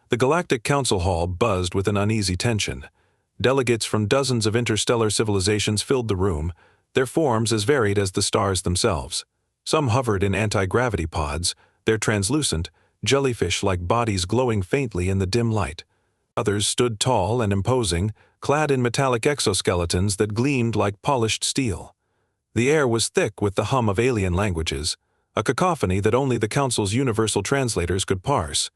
The Galactic Council Hall buzzed with an uneasy tension. Delegates from dozens of interstellar civilizations filled the room, their forms as varied as the stars themselves. Some hovered in anti-gravity pods, their translucent, jellyfish-like bodies glowing faintly in the dim light. Others stood tall and imposing, clad in metallic exoskeletons that gleamed like polished steel. The air was thick with the hum of alien languages, a cacophony that only the Council's universal translators could parse.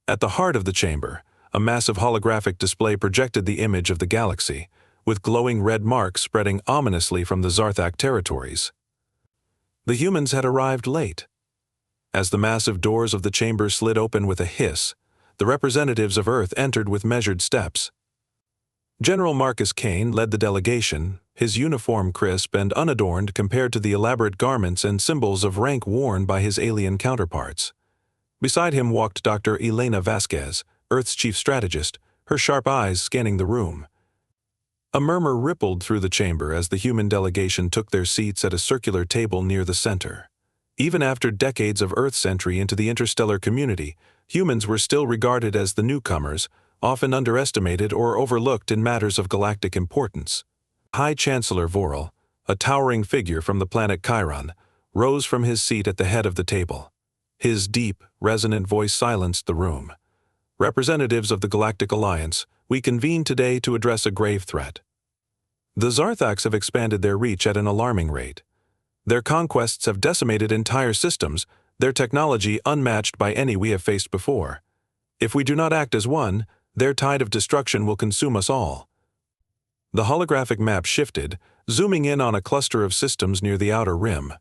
At the heart of the chamber, a massive holographic display projected the image of the galaxy, with glowing red marks spreading ominously from the Zarthak territories. The humans had arrived late. As the massive doors of the chamber slid open with a hiss, the representatives of Earth entered with measured steps. General Marcus Kane led the delegation, his uniform crisp and unadorned compared to the elaborate garments and symbols of rank worn by his alien counterparts. Beside him walked Dr. Elena Vasquez, Earth's chief strategist, her sharp eyes scanning the room. A murmur rippled through the chamber as the human delegation took their seats at a circular table near the center. Even after decades of Earth's entry into the interstellar community, humans were still regarded as the newcomers, often underestimated or overlooked in matters of galactic importance. High Chancellor Vorel, a towering figure from the planet Chiron, rose from his seat at the head of the table. His deep, resonant voice silenced the room. Representatives of the Galactic Alliance, we convene today to address a grave threat. The Zarthaks have expanded their reach at an alarming rate. Their conquests have decimated entire systems, their technology unmatched by any we have faced before. If we do not act as one, their tide of destruction will consume us all. The holographic map shifted, zooming in on a cluster of systems near the outer rim.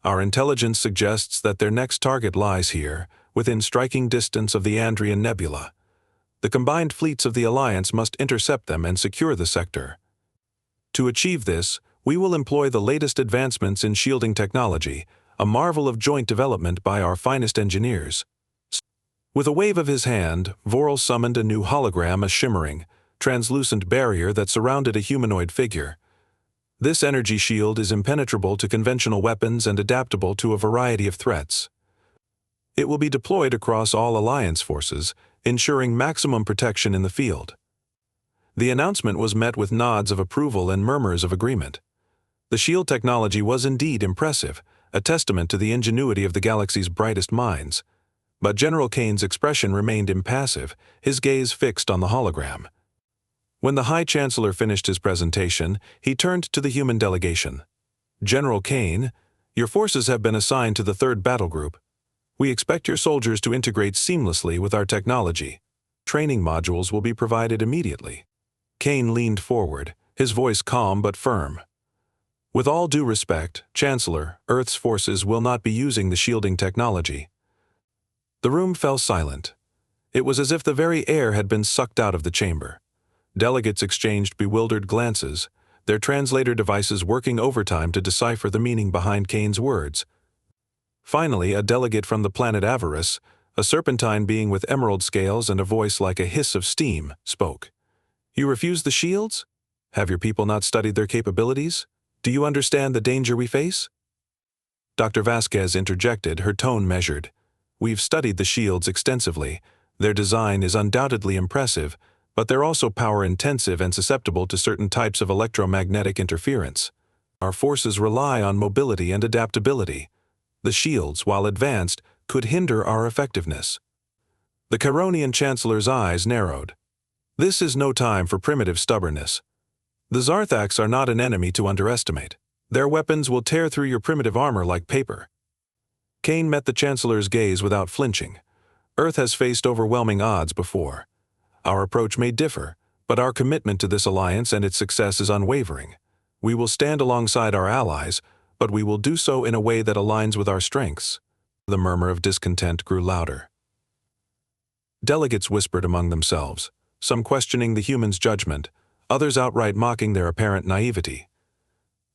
Our intelligence suggests that their next target lies here, within striking distance of the Andrian Nebula. The combined fleets of the Alliance must intercept them and secure the sector. To achieve this, we will employ the latest advancements in shielding technology, a marvel of joint development by our finest engineers. With a wave of his hand, Vorel summoned a new hologram, a shimmering, translucent barrier that surrounded a humanoid figure. This energy shield is impenetrable to conventional weapons and adaptable to a variety of threats. It will be deployed across all Alliance forces, ensuring maximum protection in the field. The announcement was met with nods of approval and murmurs of agreement. The shield technology was indeed impressive, a testament to the ingenuity of the galaxy's brightest minds. But General Kane's expression remained impassive, his gaze fixed on the hologram. When the High Chancellor finished his presentation, he turned to the human delegation. General Kane, your forces have been assigned to the 3rd Battle Group. We expect your soldiers to integrate seamlessly with our technology. Training modules will be provided immediately. Kane leaned forward, his voice calm but firm. With all due respect, Chancellor, Earth's forces will not be using the shielding technology. The room fell silent. It was as if the very air had been sucked out of the chamber. Delegates exchanged bewildered glances, their translator devices working overtime to decipher the meaning behind Kane's words. Finally, a delegate from the planet Avarice, a serpentine being with emerald scales and a voice like a hiss of steam, spoke. You refuse the shields? Have your people not studied their capabilities? Do you understand the danger we face? Dr. Vasquez interjected, her tone measured. We've studied the shields extensively. Their design is undoubtedly impressive, but they're also power-intensive and susceptible to certain types of electromagnetic interference. Our forces rely on mobility and adaptability. The shields, while advanced, could hinder our effectiveness. The Chironian Chancellor's eyes narrowed. This is no time for primitive stubbornness. The Zarthaks are not an enemy to underestimate. Their weapons will tear through your primitive armor like paper. Kane met the Chancellor's gaze without flinching. Earth has faced overwhelming odds before. Our approach may differ, but our commitment to this alliance and its success is unwavering. We will stand alongside our allies, but we will do so in a way that aligns with our strengths. The murmur of discontent grew louder. Delegates whispered among themselves, some questioning the humans' judgment, others outright mocking their apparent naivety.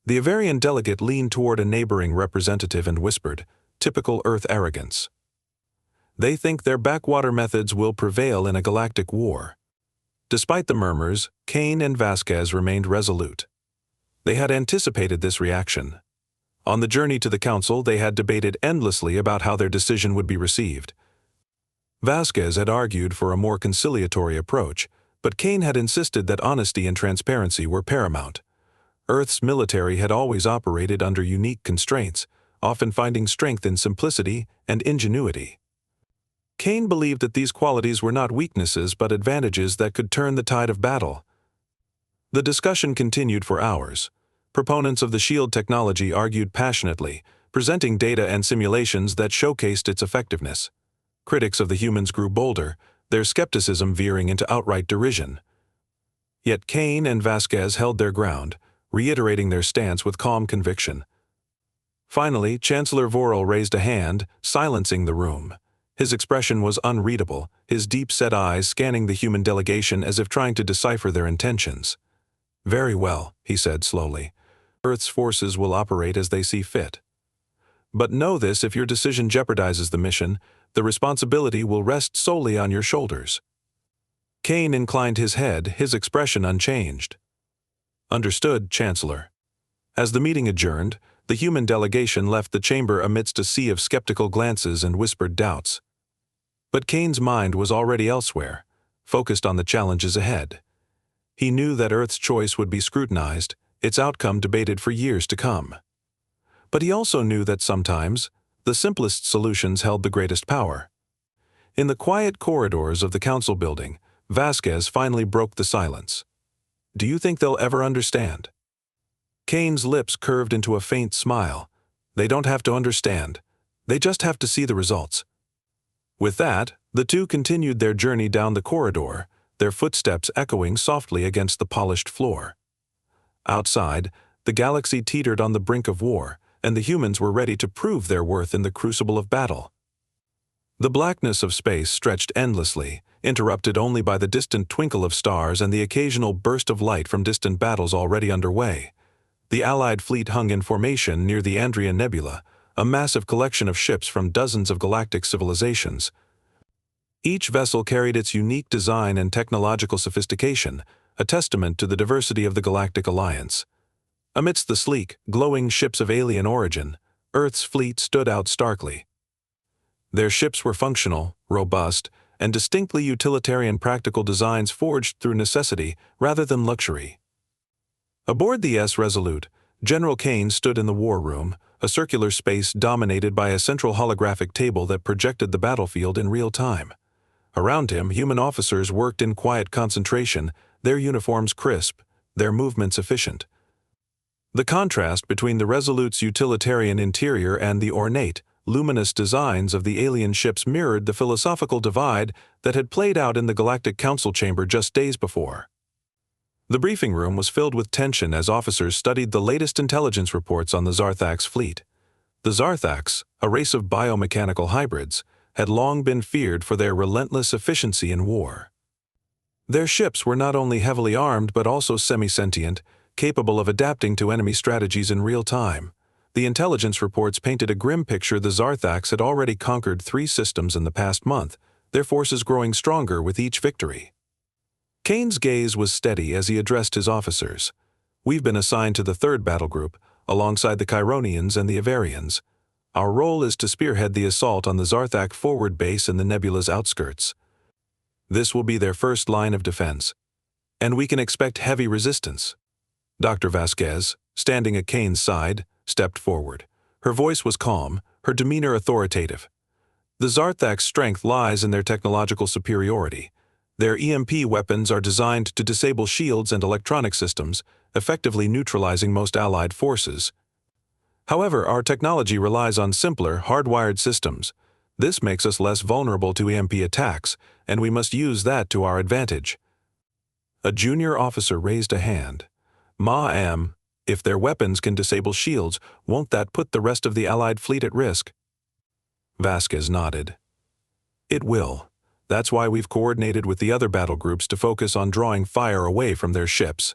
The Avarian delegate leaned toward a neighboring representative and whispered, typical Earth arrogance. They think their backwater methods will prevail in a galactic war. Despite the murmurs, Kane and Vasquez remained resolute. They had anticipated this reaction. On the journey to the council, they had debated endlessly about how their decision would be received. Vasquez had argued for a more conciliatory approach, but Kane had insisted that honesty and transparency were paramount. Earth's military had always operated under unique constraints, often finding strength in simplicity and ingenuity. Kane believed that these qualities were not weaknesses but advantages that could turn the tide of battle. The discussion continued for hours. Proponents of the shield technology argued passionately, presenting data and simulations that showcased its effectiveness. Critics of the humans grew bolder, their skepticism veering into outright derision. Yet Kane and Vasquez held their ground, reiterating their stance with calm conviction. Finally, Chancellor Vorel raised a hand, silencing the room. His expression was unreadable, his deep-set eyes scanning the human delegation as if trying to decipher their intentions. "Very well," he said slowly. "Earth's forces will operate as they see fit. But know this, if your decision jeopardizes the mission, the responsibility will rest solely on your shoulders." Kane inclined his head, his expression unchanged. "Understood, Chancellor." As the meeting adjourned, the human delegation left the chamber amidst a sea of skeptical glances and whispered doubts. But Kane's mind was already elsewhere, focused on the challenges ahead. He knew that Earth's choice would be scrutinized, its outcome debated for years to come. But he also knew that sometimes, the simplest solutions held the greatest power. In the quiet corridors of the council building, Vasquez finally broke the silence. "Do you think they'll ever understand?" Kane's lips curved into a faint smile. "They don't have to understand. They just have to see the results." With that, the two continued their journey down the corridor, their footsteps echoing softly against the polished floor. Outside, the galaxy teetered on the brink of war, and the humans were ready to prove their worth in the crucible of battle. The blackness of space stretched endlessly, interrupted only by the distant twinkle of stars and the occasional burst of light from distant battles already underway. The Allied fleet hung in formation near the Andrea Nebula, a massive collection of ships from dozens of galactic civilizations. Each vessel carried its unique design and technological sophistication, a testament to the diversity of the Galactic Alliance. Amidst the sleek, glowing ships of alien origin, Earth's fleet stood out starkly. Their ships were functional, robust, and distinctly utilitarian, practical designs forged through necessity rather than luxury. Aboard the S Resolute, General Kane stood in the war room, a circular space dominated by a central holographic table that projected the battlefield in real time. Around him, human officers worked in quiet concentration, their uniforms crisp, their movements efficient. The contrast between the Resolute's utilitarian interior and the ornate, luminous designs of the alien ships mirrored the philosophical divide that had played out in the Galactic Council chamber just days before. The briefing room was filled with tension as officers studied the latest intelligence reports on the Zarthax fleet. The Zarthax, a race of biomechanical hybrids, had long been feared for their relentless efficiency in war. Their ships were not only heavily armed but also semi-sentient, capable of adapting to enemy strategies in real time. The intelligence reports painted a grim picture. The Zarthax had already conquered 3 systems in the past month, their forces growing stronger with each victory. Kane's gaze was steady as he addressed his officers. "We've been assigned to the 3rd battle group, alongside the Chironians and the Avarians. Our role is to spearhead the assault on the Zarthak forward base in the nebula's outskirts. This will be their first line of defense, and we can expect heavy resistance." Dr. Vasquez, standing at Kane's side, stepped forward. Her voice was calm, her demeanor authoritative. "The Zarthak's strength lies in their technological superiority. Their EMP weapons are designed to disable shields and electronic systems, effectively neutralizing most Allied forces. However, our technology relies on simpler, hardwired systems. This makes us less vulnerable to EMP attacks, and we must use that to our advantage." A junior officer raised a hand. "Ma'am, if their weapons can disable shields, won't that put the rest of the Allied fleet at risk?" Vasquez nodded. "It will. That's why we've coordinated with the other battle groups to focus on drawing fire away from their ships.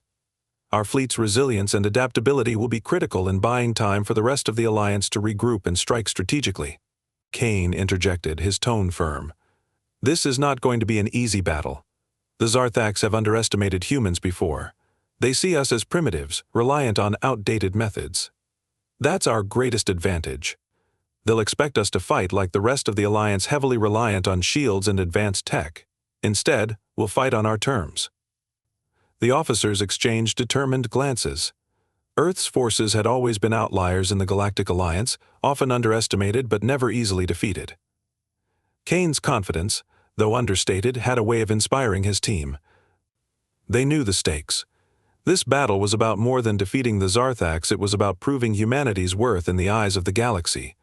Our fleet's resilience and adaptability will be critical in buying time for the rest of the Alliance to regroup and strike strategically." Kane interjected, his tone firm. "This is not going to be an easy battle. The Zarthaks have underestimated humans before. They see us as primitives, reliant on outdated methods. That's our greatest advantage. They'll expect us to fight like the rest of the Alliance, heavily reliant on shields and advanced tech. Instead, we'll fight on our terms." The officers exchanged determined glances. Earth's forces had always been outliers in the Galactic Alliance, often underestimated but never easily defeated. Kane's confidence, though understated, had a way of inspiring his team. They knew the stakes. This battle was about more than defeating the Zarthax, it was about proving humanity's worth in the eyes of the galaxy.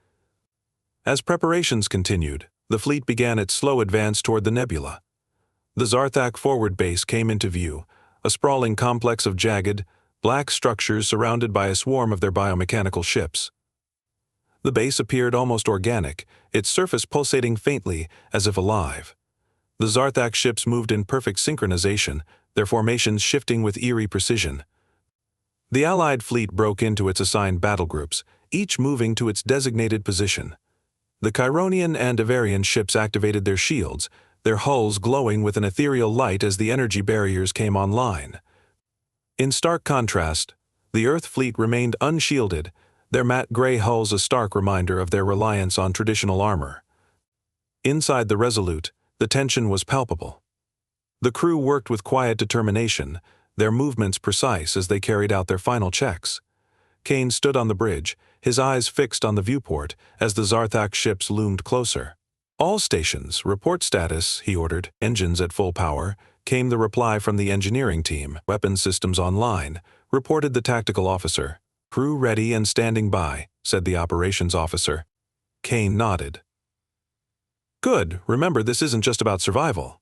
As preparations continued, the fleet began its slow advance toward the nebula. The Zarthak forward base came into view, a sprawling complex of jagged, black structures surrounded by a swarm of their biomechanical ships. The base appeared almost organic, its surface pulsating faintly as if alive. The Zarthak ships moved in perfect synchronization, their formations shifting with eerie precision. The Allied fleet broke into its assigned battle groups, each moving to its designated position. The Chironian and Avarian ships activated their shields, their hulls glowing with an ethereal light as the energy barriers came online. In stark contrast, the Earth fleet remained unshielded, their matte gray hulls a stark reminder of their reliance on traditional armor. Inside the Resolute, the tension was palpable. The crew worked with quiet determination, their movements precise as they carried out their final checks. Kane stood on the bridge, his eyes fixed on the viewport as the Zarthak ships loomed closer. "All stations, report status," he ordered. "Engines at full power," came the reply from the engineering team. "Weapons systems online," reported the tactical officer. "Crew ready and standing by," said the operations officer. Kane nodded. "Good. Remember, this isn't just about survival.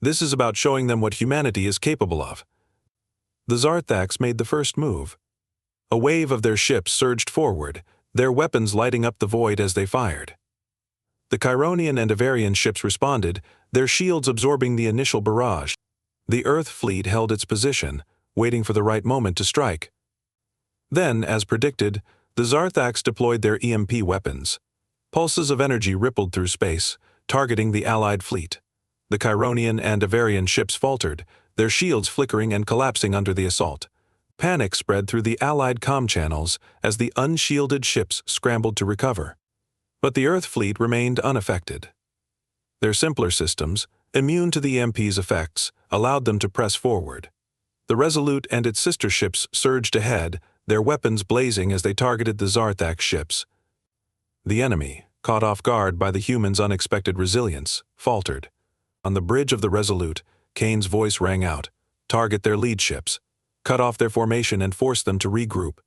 This is about showing them what humanity is capable of." The Zarthax made the first move. A wave of their ships surged forward, their weapons lighting up the void as they fired. The Chironian and Avarian ships responded, their shields absorbing the initial barrage. The Earth fleet held its position, waiting for the right moment to strike. Then, as predicted, the Zarthax deployed their EMP weapons. Pulses of energy rippled through space, targeting the Allied fleet. The Chironian and Avarian ships faltered, their shields flickering and collapsing under the assault. Panic spread through the Allied comm channels as the unshielded ships scrambled to recover. But the Earth fleet remained unaffected. Their simpler systems, immune to the EMP's effects, allowed them to press forward. The Resolute and its sister ships surged ahead, their weapons blazing as they targeted the Zarthak ships. The enemy, caught off guard by the humans' unexpected resilience, faltered. On the bridge of the Resolute, Kane's voice rang out, "Target their lead ships. Cut off their formation and force them to regroup."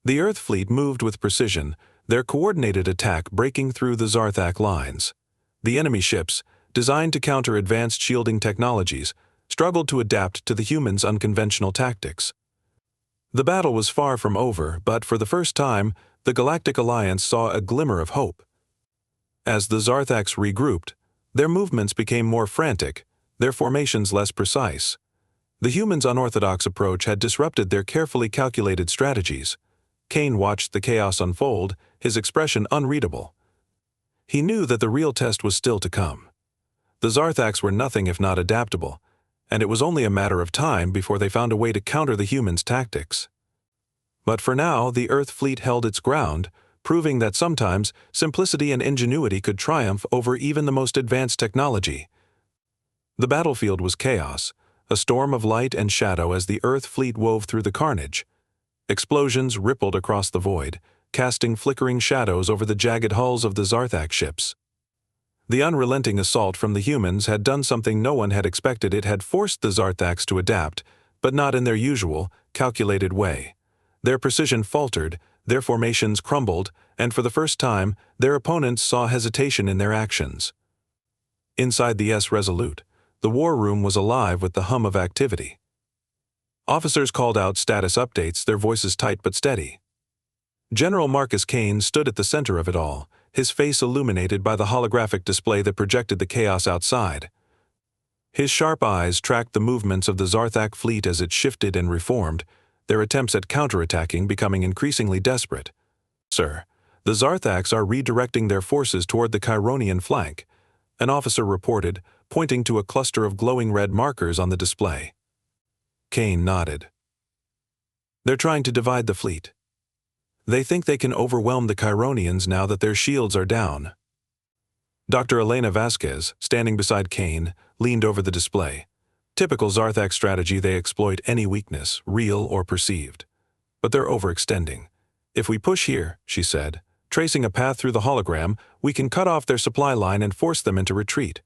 The Earth fleet moved with precision, their coordinated attack breaking through the Zarthak lines. The enemy ships, designed to counter advanced shielding technologies, struggled to adapt to the humans' unconventional tactics. The battle was far from over, but for the first time, the Galactic Alliance saw a glimmer of hope. As the Zarthax regrouped, their movements became more frantic, their formations less precise. The humans' unorthodox approach had disrupted their carefully calculated strategies. Kane watched the chaos unfold, his expression unreadable. He knew that the real test was still to come. The Zarthax were nothing if not adaptable, and it was only a matter of time before they found a way to counter the humans' tactics. But for now, the Earth fleet held its ground, proving that sometimes simplicity and ingenuity could triumph over even the most advanced technology. The battlefield was chaos, a storm of light and shadow as the Earth fleet wove through the carnage. Explosions rippled across the void, casting flickering shadows over the jagged hulls of the Zarthak ships. The unrelenting assault from the humans had done something no one had expected. It had forced the Zarthax to adapt, but not in their usual, calculated way. Their precision faltered, their formations crumbled, and for the first time, their opponents saw hesitation in their actions. Inside the Resolute, the war room was alive with the hum of activity. Officers called out status updates, their voices tight but steady. General Marcus Kane stood at the center of it all, his face illuminated by the holographic display that projected the chaos outside. His sharp eyes tracked the movements of the Zarthak fleet as it shifted and reformed, their attempts at counterattacking becoming increasingly desperate. "Sir, the Zarthax are redirecting their forces toward the Chironian flank," an officer reported, pointing to a cluster of glowing red markers on the display. Kane nodded. "They're trying to divide the fleet." They think they can overwhelm the Chironians now that their shields are down. Dr. Elena Vasquez, standing beside Kane, leaned over the display. Typical Zarthak strategy, they exploit any weakness, real or perceived. But they're overextending. If we push here, she said, tracing a path through the hologram, we can cut off their supply line and force them into retreat.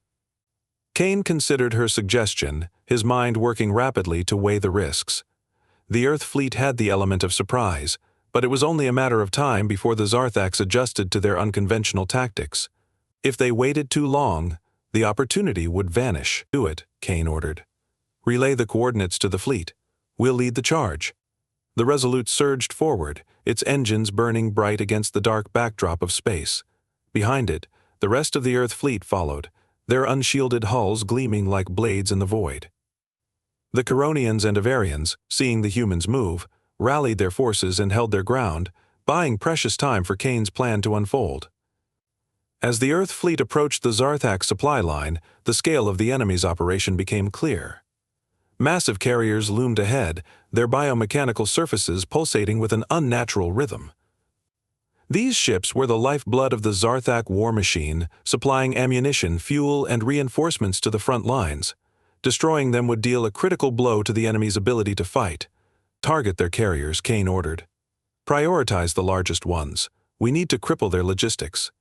Kane considered her suggestion, his mind working rapidly to weigh the risks. The Earth fleet had the element of surprise, but it was only a matter of time before the Zarthaks adjusted to their unconventional tactics. If they waited too long, the opportunity would vanish. Do it, Kane ordered. Relay the coordinates to the fleet. We'll lead the charge. The Resolute surged forward, its engines burning bright against the dark backdrop of space. Behind it, the rest of the Earth fleet followed, their unshielded hulls gleaming like blades in the void. The Chironians and Avarians, seeing the humans move, rallied their forces and held their ground, buying precious time for Kane's plan to unfold. As the Earth fleet approached the Zarthak supply line, the scale of the enemy's operation became clear. Massive carriers loomed ahead, their biomechanical surfaces pulsating with an unnatural rhythm. These ships were the lifeblood of the Zarthak war machine, supplying ammunition, fuel, and reinforcements to the front lines. Destroying them would deal a critical blow to the enemy's ability to fight. Target their carriers, Kane ordered. Prioritize the largest ones. We need to cripple their logistics.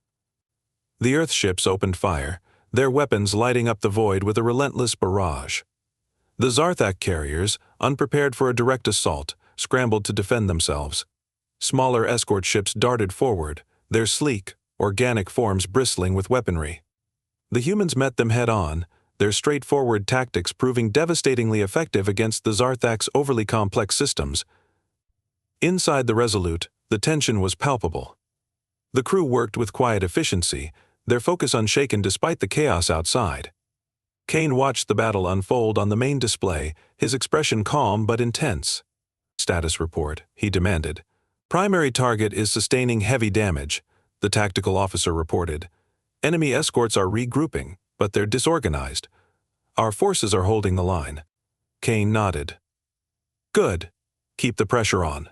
The Earth ships opened fire, their weapons lighting up the void with a relentless barrage. The Zarthak carriers, unprepared for a direct assault, scrambled to defend themselves. Smaller escort ships darted forward, their sleek, organic forms bristling with weaponry. The humans met them head-on, their straightforward tactics proving devastatingly effective against the Zarthak's overly complex systems. Inside the Resolute, the tension was palpable. The crew worked with quiet efficiency, their focus unshaken despite the chaos outside. Kane watched the battle unfold on the main display, his expression calm but intense. Status report, he demanded. Primary target is sustaining heavy damage, the tactical officer reported. Enemy escorts are regrouping, but they're disorganized. Our forces are holding the line. Kane nodded. Good. Keep the pressure on.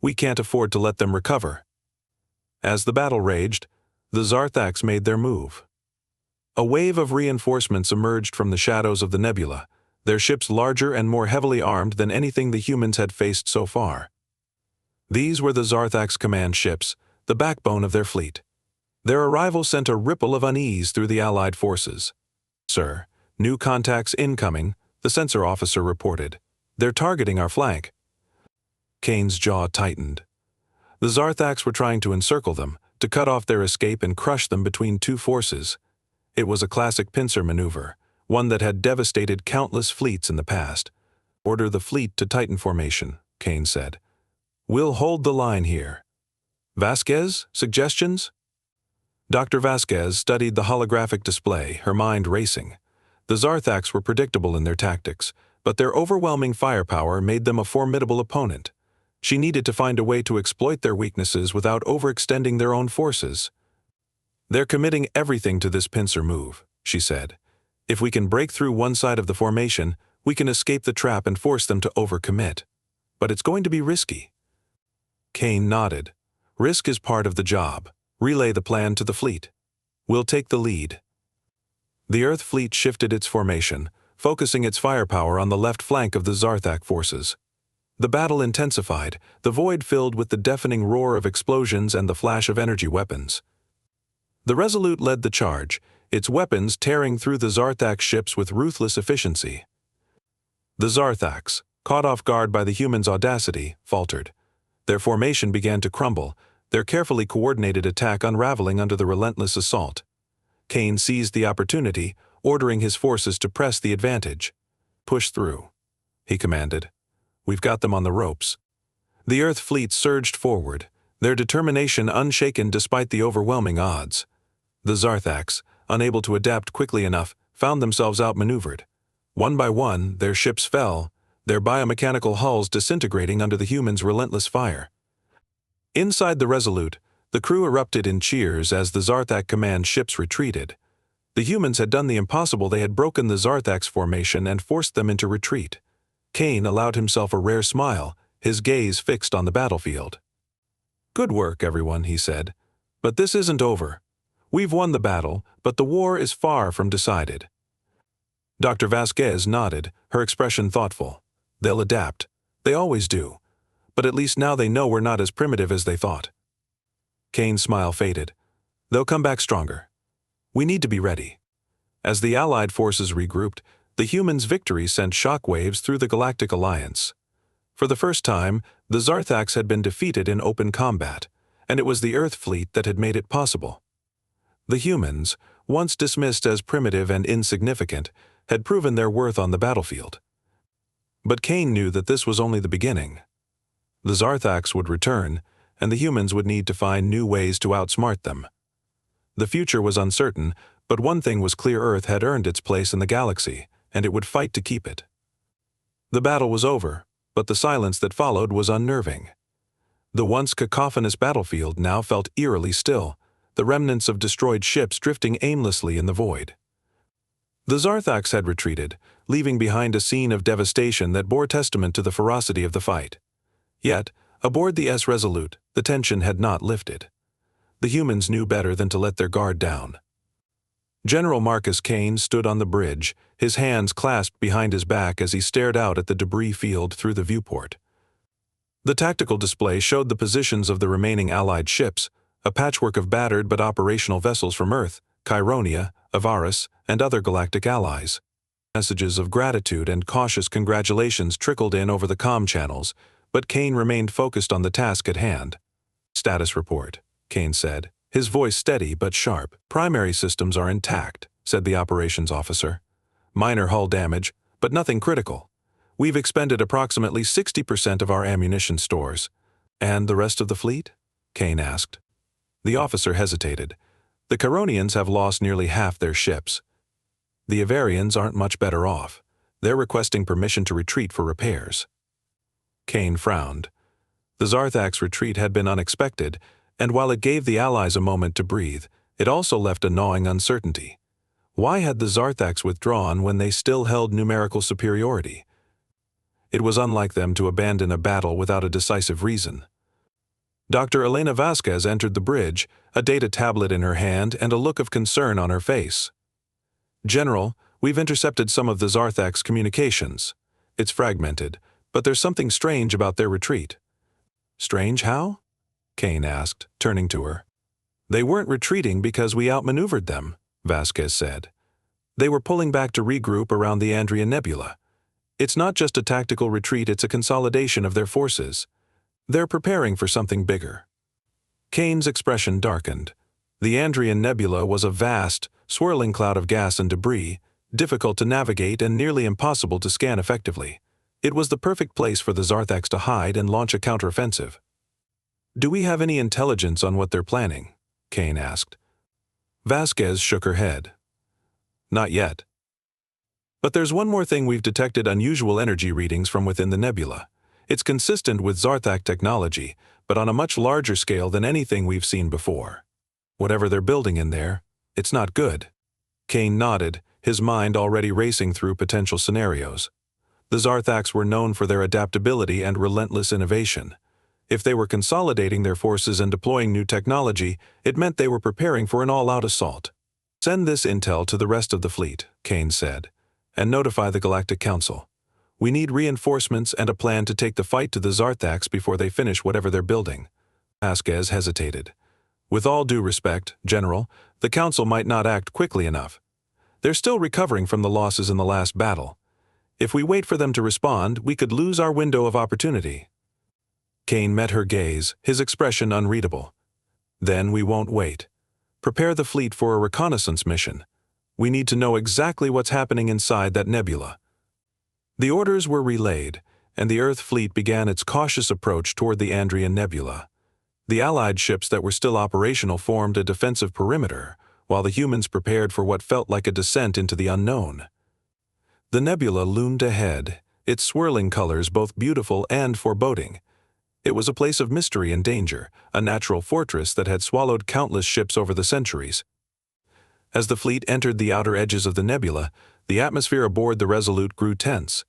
We can't afford to let them recover. As the battle raged, the Zarthaks made their move. A wave of reinforcements emerged from the shadows of the nebula, their ships larger and more heavily armed than anything the humans had faced so far. These were the Zarthaks' command ships, the backbone of their fleet. Their arrival sent a ripple of unease through the Allied forces. Sir, new contacts incoming, the sensor officer reported. They're targeting our flank. Kane's jaw tightened. The Zarthaks were trying to encircle them, to cut off their escape and crush them between two forces. It was a classic pincer maneuver, one that had devastated countless fleets in the past. Order the fleet to Titan formation, Kane said. We'll hold the line here. Vasquez, suggestions? Dr. Vasquez studied the holographic display, her mind racing. The Zarthaks were predictable in their tactics, but their overwhelming firepower made them a formidable opponent. She needed to find a way to exploit their weaknesses without overextending their own forces. They're committing everything to this pincer move, she said. If we can break through one side of the formation, we can escape the trap and force them to overcommit. But it's going to be risky. Kane nodded. Risk is part of the job. Relay the plan to the fleet. We'll take the lead. The Earth fleet shifted its formation, focusing its firepower on the left flank of the Zarthak forces. The battle intensified, the void filled with the deafening roar of explosions and the flash of energy weapons. The Resolute led the charge, its weapons tearing through the Zarthak ships with ruthless efficiency. The Zarthaks, caught off guard by the humans' audacity, faltered. Their formation began to crumble, their carefully coordinated attack unraveling under the relentless assault. Kane seized the opportunity, ordering his forces to press the advantage. Push through, he commanded. We've got them on the ropes. The Earth fleet surged forward, their determination unshaken despite the overwhelming odds. The Zarthaks, unable to adapt quickly enough, found themselves outmaneuvered. One by one, their ships fell, their biomechanical hulls disintegrating under the humans' relentless fire. Inside the Resolute, the crew erupted in cheers as the Zarthak command ships retreated. The humans had done the impossible. They had broken the Zarthak's formation and forced them into retreat. Kane allowed himself a rare smile, his gaze fixed on the battlefield. "Good work, everyone," he said. "But this isn't over. We've won the battle, but the war is far from decided." Dr. Vasquez nodded, her expression thoughtful. "They'll adapt. They always do. But at least now they know we're not as primitive as they thought." Kane's smile faded. "They'll come back stronger. We need to be ready." As the Allied forces regrouped, the humans' victory sent shockwaves through the Galactic Alliance. For the first time, the Zarthax had been defeated in open combat, and it was the Earth fleet that had made it possible. The humans, once dismissed as primitive and insignificant, had proven their worth on the battlefield. But Kane knew that this was only the beginning. The Zarthax would return, and the humans would need to find new ways to outsmart them. The future was uncertain, but one thing was clear: Earth had earned its place in the galaxy, and it would fight to keep it. The battle was over, but the silence that followed was unnerving. The once cacophonous battlefield now felt eerily still, the remnants of destroyed ships drifting aimlessly in the void. The Zarthax had retreated, leaving behind a scene of devastation that bore testament to the ferocity of the fight. Yet, aboard the S Resolute, the tension had not lifted. The humans knew better than to let their guard down. General Marcus Kane stood on the bridge, his hands clasped behind his back as he stared out at the debris field through the viewport. The tactical display showed the positions of the remaining Allied ships, a patchwork of battered but operational vessels from Earth, Chironia, Avaris, and other galactic allies. Messages of gratitude and cautious congratulations trickled in over the comm channels, but Kane remained focused on the task at hand. "Status report," Kane said, his voice steady but sharp. "Primary systems are intact," said the operations officer. "Minor hull damage, but nothing critical. We've expended approximately 60% of our ammunition stores." "And the rest of the fleet?" Kane asked. The officer hesitated. "The Chironians have lost nearly half their ships. The Avarians aren't much better off. They're requesting permission to retreat for repairs." Kane frowned. The Zarthax retreat had been unexpected, and while it gave the Allies a moment to breathe, it also left a gnawing uncertainty. Why had the Zarthax withdrawn when they still held numerical superiority? It was unlike them to abandon a battle without a decisive reason. Dr. Elena Vasquez entered the bridge, a data tablet in her hand and a look of concern on her face. "General, we've intercepted some of the Zarthax communications. It's fragmented, but there's something strange about their retreat." "Strange how?" Kane asked, turning to her. "They weren't retreating because we outmaneuvered them," Vasquez said. "They were pulling back to regroup around the Andrian Nebula. It's not just a tactical retreat, it's a consolidation of their forces. They're preparing for something bigger." Kane's expression darkened. The Andrian Nebula was a vast, swirling cloud of gas and debris, difficult to navigate and nearly impossible to scan effectively. It was the perfect place for the Zarthax to hide and launch a counteroffensive. "Do we have any intelligence on what they're planning?" Kane asked. Vasquez shook her head. "Not yet. But there's one more thing: we've detected unusual energy readings from within the nebula. It's consistent with Zarthax technology, but on a much larger scale than anything we've seen before. Whatever they're building in there, it's not good." Kane nodded, his mind already racing through potential scenarios. The Zarthax were known for their adaptability and relentless innovation. If they were consolidating their forces and deploying new technology, it meant they were preparing for an all-out assault. "Send this intel to the rest of the fleet," Kane said, "and notify the Galactic Council. We need reinforcements and a plan to take the fight to the Zarthax before they finish whatever they're building." Vasquez hesitated. "With all due respect, General, the Council might not act quickly enough. They're still recovering from the losses in the last battle. If we wait for them to respond, we could lose our window of opportunity." Kane met her gaze, his expression unreadable. "Then we won't wait. Prepare the fleet for a reconnaissance mission. We need to know exactly what's happening inside that nebula." The orders were relayed, and the Earth fleet began its cautious approach toward the Andrian Nebula. The Allied ships that were still operational formed a defensive perimeter, while the humans prepared for what felt like a descent into the unknown. The nebula loomed ahead, its swirling colors both beautiful and foreboding. It was a place of mystery and danger, a natural fortress that had swallowed countless ships over the centuries. As the fleet entered the outer edges of the nebula, the atmosphere aboard the Resolute grew tense.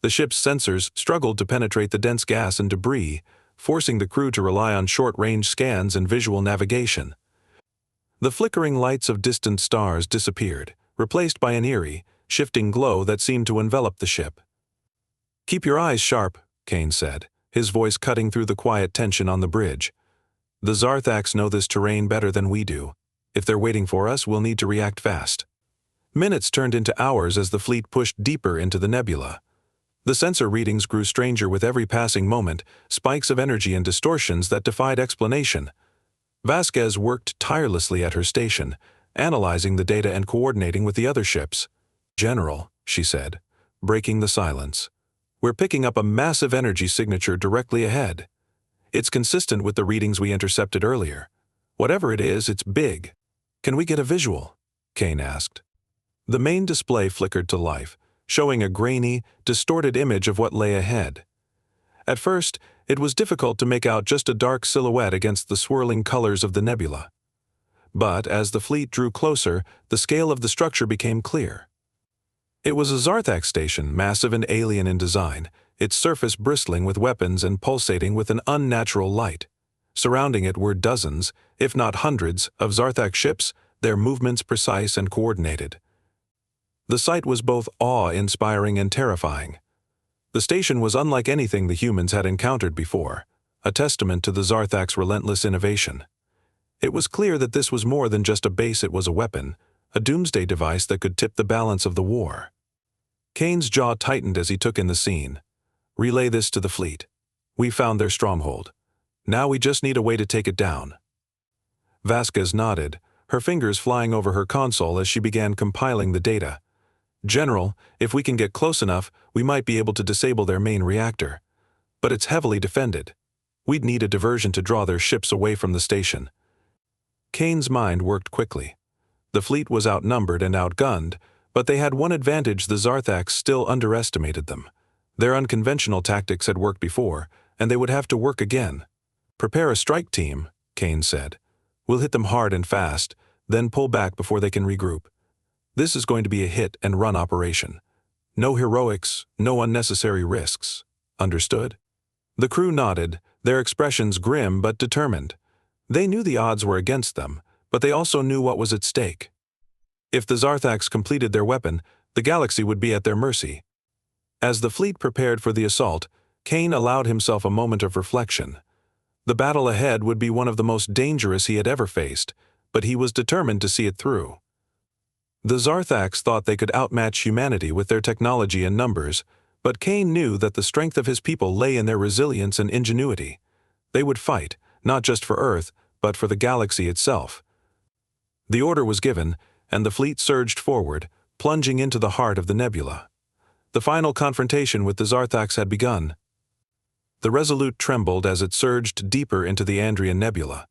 The ship's sensors struggled to penetrate the dense gas and debris, forcing the crew to rely on short-range scans and visual navigation. The flickering lights of distant stars disappeared, replaced by an eerie, shifting glow that seemed to envelop the ship. "Keep your eyes sharp," Kane said, his voice cutting through the quiet tension on the bridge. "The Zarthaks know this terrain better than we do. If they're waiting for us, we'll need to react fast." Minutes turned into hours as the fleet pushed deeper into the nebula. The sensor readings grew stranger with every passing moment, spikes of energy and distortions that defied explanation. Vasquez worked tirelessly at her station, analyzing the data and coordinating with the other ships. "General," she said, breaking the silence, "we're picking up a massive energy signature directly ahead. It's consistent with the readings we intercepted earlier. Whatever it is, it's big." "Can we get a visual?" Kane asked. The main display flickered to life, showing a grainy, distorted image of what lay ahead. At first, it was difficult to make out just a dark silhouette against the swirling colors of the nebula. But as the fleet drew closer, the scale of the structure became clear. It was a Zarthak station, massive and alien in design, its surface bristling with weapons and pulsating with an unnatural light. Surrounding it were dozens, if not hundreds, of Zarthak ships, their movements precise and coordinated. The sight was both awe-inspiring and terrifying. The station was unlike anything the humans had encountered before, a testament to the Zarthak's relentless innovation. It was clear that this was more than just a base, it was a weapon, a doomsday device that could tip the balance of the war. Kane's jaw tightened as he took in the scene. "Relay this to the fleet. We found their stronghold. Now we just need a way to take it down." Vasquez nodded, her fingers flying over her console as she began compiling the data. "General, if we can get close enough, we might be able to disable their main reactor. But it's heavily defended. We'd need a diversion to draw their ships away from the station." Kane's mind worked quickly. The fleet was outnumbered and outgunned, but they had one advantage: the Zarthaks still underestimated them. Their unconventional tactics had worked before, and they would have to work again. "Prepare a strike team," Kane said. "We'll hit them hard and fast, then pull back before they can regroup. This is going to be a hit-and-run operation. No heroics, no unnecessary risks. Understood?" The crew nodded, their expressions grim but determined. They knew the odds were against them, but they also knew what was at stake. If the Zarthaks completed their weapon, the galaxy would be at their mercy. As the fleet prepared for the assault, Kane allowed himself a moment of reflection. The battle ahead would be one of the most dangerous he had ever faced, but he was determined to see it through. The Zarthaks thought they could outmatch humanity with their technology and numbers, but Kane knew that the strength of his people lay in their resilience and ingenuity. They would fight, not just for Earth, but for the galaxy itself. The order was given, and the fleet surged forward, plunging into the heart of the nebula. The final confrontation with the Zarthaks had begun. The Resolute trembled as it surged deeper into the Andrian Nebula.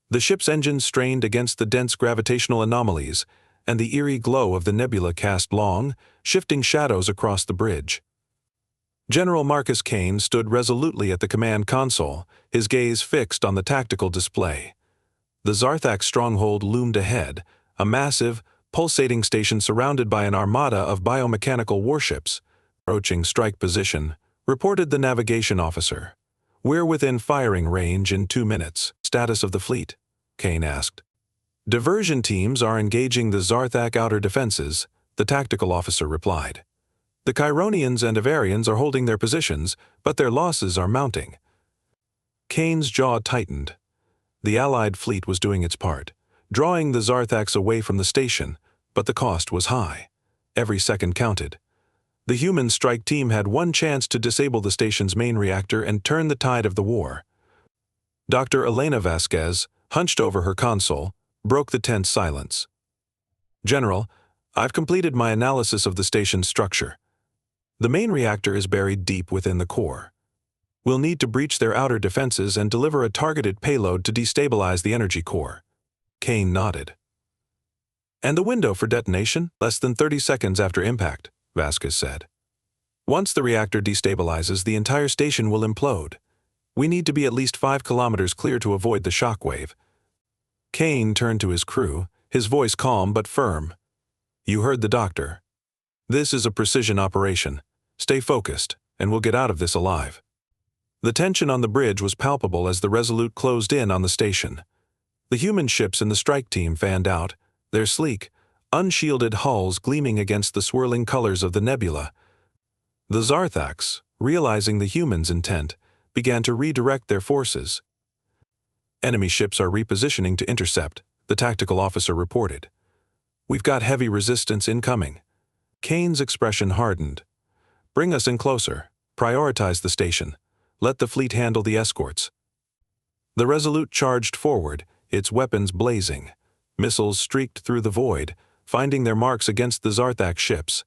The ship's engines strained against the dense gravitational anomalies, and the eerie glow of the nebula cast long, shifting shadows across the bridge. General Marcus Kane stood resolutely at the command console, his gaze fixed on the tactical display. The Zarthak stronghold loomed ahead, a massive, pulsating station surrounded by an armada of biomechanical warships. "Approaching strike position," reported the navigation officer. "We're within firing range in 2 minutes. Status of the fleet?" Kane asked. "Diversion teams are engaging the Zarthak outer defenses," the tactical officer replied. "The Chironians and Avarians are holding their positions, but their losses are mounting." Kane's jaw tightened. The Allied fleet was doing its part, drawing the Zarthaks away from the station, but the cost was high. Every second counted. The human strike team had one chance to disable the station's main reactor and turn the tide of the war. Dr. Elena Vasquez, hunched over her console, broke the tense silence. "General, I've completed my analysis of the station's structure. The main reactor is buried deep within the core. We'll need to breach their outer defenses and deliver a targeted payload to destabilize the energy core." Kane nodded. "And the window for detonation? Less than 30 seconds after impact," Vasquez said. "Once the reactor destabilizes, the entire station will implode. We need to be at least 5 kilometers clear to avoid the shockwave." Kane turned to his crew, his voice calm but firm. "You heard the doctor. This is a precision operation. Stay focused, and we'll get out of this alive." The tension on the bridge was palpable as the Resolute closed in on the station. The human ships in the strike team fanned out, their sleek, unshielded hulls gleaming against the swirling colors of the nebula. The Zarthax, realizing the humans' intent, began to redirect their forces. Enemy ships are repositioning to intercept, the tactical officer reported. We've got heavy resistance incoming. Kane's expression hardened. Bring us in closer. Prioritize the station. Let the fleet handle the escorts. The Resolute charged forward, its weapons blazing. Missiles streaked through the void, finding their marks against the Zarthax ships.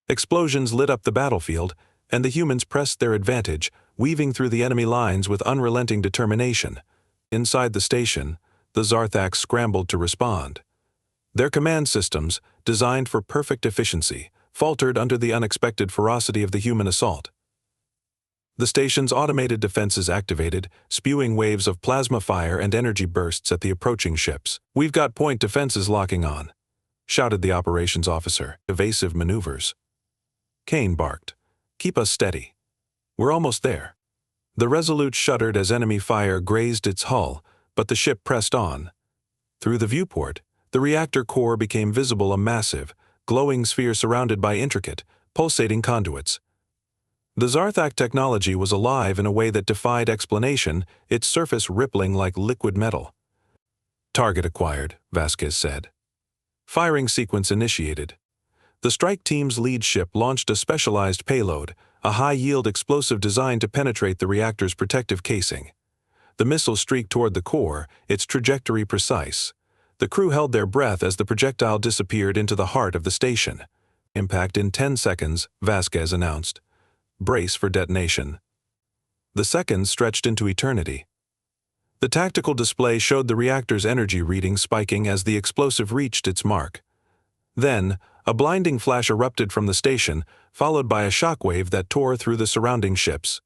Explosions lit up the battlefield, and the humans pressed their advantage, weaving through the enemy lines with unrelenting determination. Inside the station, the Zarthax scrambled to respond. Their command systems, designed for perfect efficiency, faltered under the unexpected ferocity of the human assault. The station's automated defenses activated, spewing waves of plasma fire and energy bursts at the approaching ships. "We've got point defenses locking on," shouted the operations officer. "Evasive maneuvers." Kane barked. "Keep us steady. We're almost there." The Resolute shuddered as enemy fire grazed its hull, but the ship pressed on. Through the viewport, the reactor core became visible, a massive, glowing sphere surrounded by intricate, pulsating conduits. The Zarthax technology was alive in a way that defied explanation, its surface rippling like liquid metal. "Target acquired," Vasquez said. Firing sequence initiated. The strike team's lead ship launched a specialized payload, a high-yield explosive designed to penetrate the reactor's protective casing. The missile streaked toward the core, its trajectory precise. The crew held their breath as the projectile disappeared into the heart of the station. "Impact in 10 seconds, Vasquez announced. "Brace for detonation." The seconds stretched into eternity. The tactical display showed the reactor's energy reading spiking as the explosive reached its mark. Then, a blinding flash erupted from the station, followed by a shockwave that tore through the surrounding ships.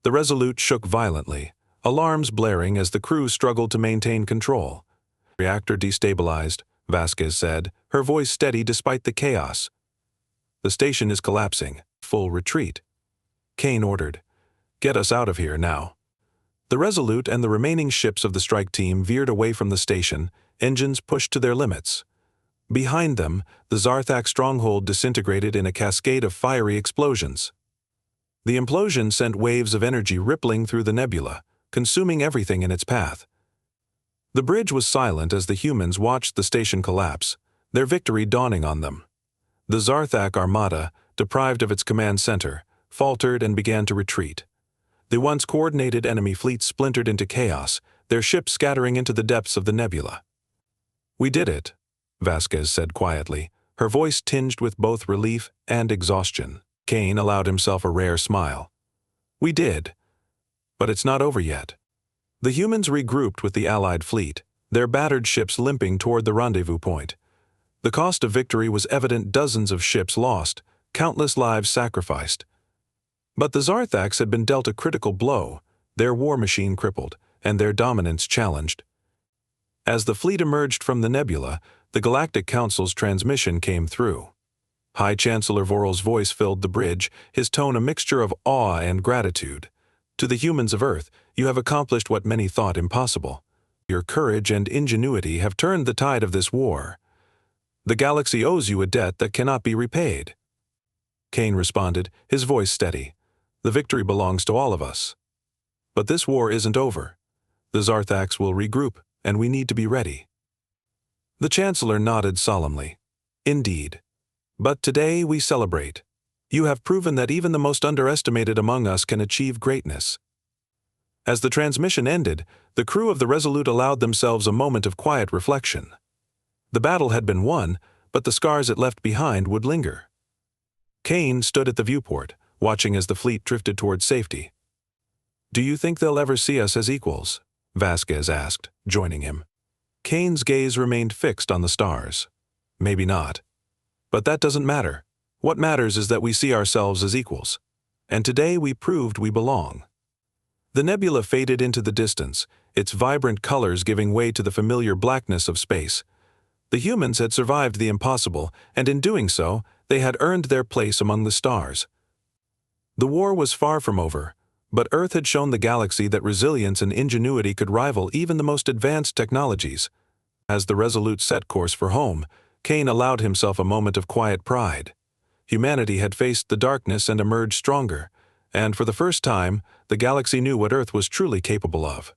The Resolute shook violently, alarms blaring as the crew struggled to maintain control. "Reactor destabilized," Vasquez said, her voice steady despite the chaos. "The station is collapsing. Full retreat." Kane ordered. "Get us out of here now." The Resolute and the remaining ships of the strike team veered away from the station, engines pushed to their limits. Behind them, the Zarthax stronghold disintegrated in a cascade of fiery explosions. The implosion sent waves of energy rippling through the nebula, consuming everything in its path. The bridge was silent as the humans watched the station collapse, their victory dawning on them. The Zarthax armada, deprived of its command center, faltered and began to retreat. The once coordinated enemy fleet splintered into chaos, their ships scattering into the depths of the nebula. "We did it," Vasquez said quietly, her voice tinged with both relief and exhaustion. Kane allowed himself a rare smile. "We did. But it's not over yet." The humans regrouped with the Allied fleet, their battered ships limping toward the rendezvous point. The cost of victory was evident: dozens of ships lost, countless lives sacrificed. But the Zarthax had been dealt a critical blow, their war machine crippled, and their dominance challenged. As the fleet emerged from the nebula, the Galactic Council's transmission came through. High Chancellor Voral's voice filled the bridge, his tone a mixture of awe and gratitude. "To the humans of Earth, you have accomplished what many thought impossible. Your courage and ingenuity have turned the tide of this war. The galaxy owes you a debt that cannot be repaid." Kane responded, his voice steady. "The victory belongs to all of us. But this war isn't over. The Zarthax will regroup, and we need to be ready." The Chancellor nodded solemnly. "Indeed. But today we celebrate. You have proven that even the most underestimated among us can achieve greatness." As the transmission ended, the crew of the Resolute allowed themselves a moment of quiet reflection. The battle had been won, but the scars it left behind would linger. Kane stood at the viewport, watching as the fleet drifted toward safety. "Do you think they'll ever see us as equals?" Vasquez asked, joining him. Kane's gaze remained fixed on the stars. "Maybe not. But that doesn't matter. What matters is that we see ourselves as equals. And today we proved we belong." The nebula faded into the distance, its vibrant colors giving way to the familiar blackness of space. The humans had survived the impossible, and in doing so, they had earned their place among the stars. The war was far from over, But Earth had shown the galaxy that resilience and ingenuity could rival even the most advanced technologies. As the Resolute set course for home, Kane allowed himself a moment of quiet pride. Humanity had faced the darkness and emerged stronger, and for the first time, the galaxy knew what Earth was truly capable of.